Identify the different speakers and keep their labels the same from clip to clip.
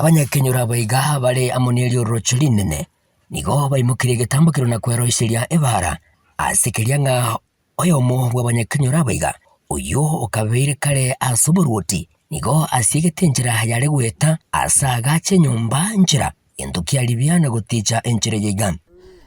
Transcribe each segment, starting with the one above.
Speaker 1: abanyakenyura baiga bari amonelio rocholinene nigo baimukire gitambukiro na kweroiciria ebara asikiria nga oyomo bw'abanyakenyura baiga uyu ukabire kare asuburuti nigo asigete njira yari gweta asagache nyumba njira endukia libiana guticha enjira yiga.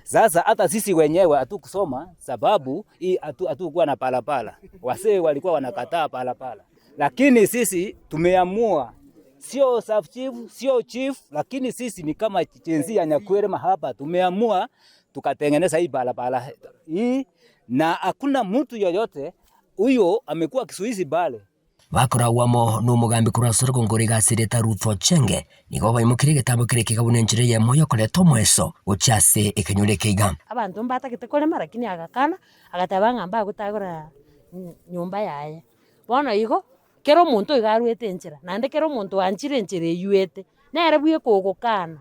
Speaker 2: Sasa hata sisi wenyewe hatukusoma sababu hii hatukuwa na palapala. Wasee walikuwa wanakataa palapala. Lakini sisi tumeamua sio sub chief, sio chief, lakini sisi ni kama chenzi ya Nyakwirema hapa tumeamua tukatengeneza hii palapala hii na hakuna mtu yoyote huyo amekuwa kisuizi bale.
Speaker 1: Bakora wamo n'umugambi kurasoro ngoriga sireta Ruth Ochenge nigo baimukire gitambukire kigabune njire ye moyo koleto mweso uchase ekenyure kiga.
Speaker 3: Abantu mbatakite kolema lakini agakana agatabanga mba gutagura nyumba yaye. Bono igo kero muntu igarwete njira nande kero muntu wanjire njire yuete nere bwiye kugukana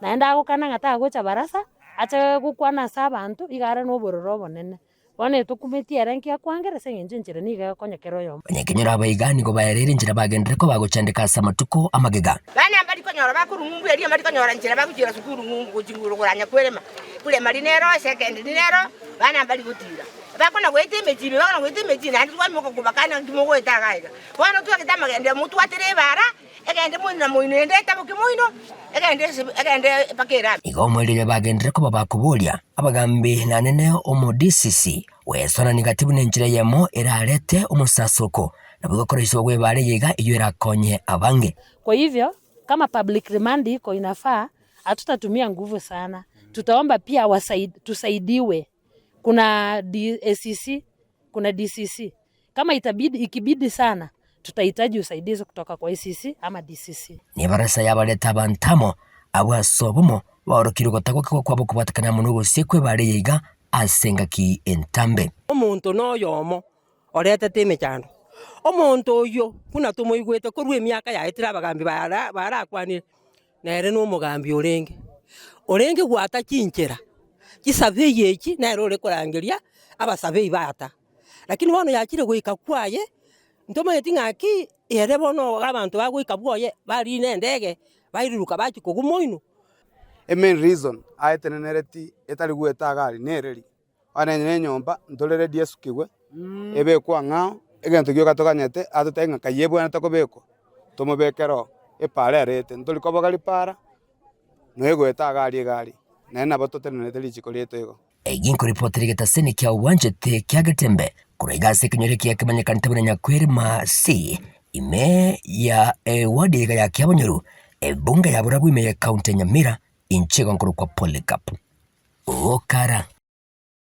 Speaker 3: naenda agukana ngata gocha barasa acha gukwana sabantu igara no bororo bonene. Bone tukumetia ranki ya kwangere njira niga konya kero yo.
Speaker 1: Banyakenyura baiga nigo bayerere njira bagendere ko bagocandika samatuko amagega.
Speaker 4: Bana mbali konyora bakuru ngumbu yari mbali konyora njira bakujira sukuru ngumbu kujinguru kuranya Kwirema kule marinero second dinero bana mbali gutira bakona gwete mejibe bakona gwete mejina ndi kwa moko kubakana ngimo etagaiga bwana tu akitama gende mutu atere bara egende mwina mwine ndeta mukimoino egende pakera
Speaker 1: nigo mwelile bagendere ko babakubulia abagambi nanene omo DCC wesona negativu nenjira yemo erarete omusasuko nabugokoresho bwe bare yiga iyo erakonye abange.
Speaker 3: Kwa hivyo kama public remand iko inafaa hatutatumia nguvu sana. Tutaomba pia tusaidiwe. Kuna SCC, kuna DCC. Kama ikibidi sana tutahitaji usaidizi kutoka kwa SCC ama DCC.
Speaker 1: Ni barasa yabaleta bantamo abwasobomo barokirwa tako kwabo kubatakana munugo sekwe bare yiga asenga ki entambe.
Speaker 5: Omuntu noyomo orete teme cyane. Omuntu oyo kuna tumoigwete ko rwe myaka yaitira abagambi barakwanire nere no mugambi orenge gwata kinjera kisabe yeki nere ore kurangeria abasabe ibata lakini wono yakire gwika kwaye ntoma yetingaki ere bono abantu bagwika bwoye bari nendege bairuka baki kugumoino.
Speaker 6: A main reason aetenereti etari gweta gari nereri anenye nyomba ndolere diesukigwe ebe kwa ngao egento gyo katoganyete atutenga kayebwana takobeko tomobekero epare arete ntoliko bagali para noego etagari nena batotenete lichiko lieto ego
Speaker 1: eginko reporter getaseni kya wanjete kya gatembe kurega sekenyere kya kimanyakana tabana Nyakwirema si ime ya wadi ya Kyabonyoru bunga ya burabu ime ya kaunti Nyamira inchego nkuru kwa Polycarp Okara.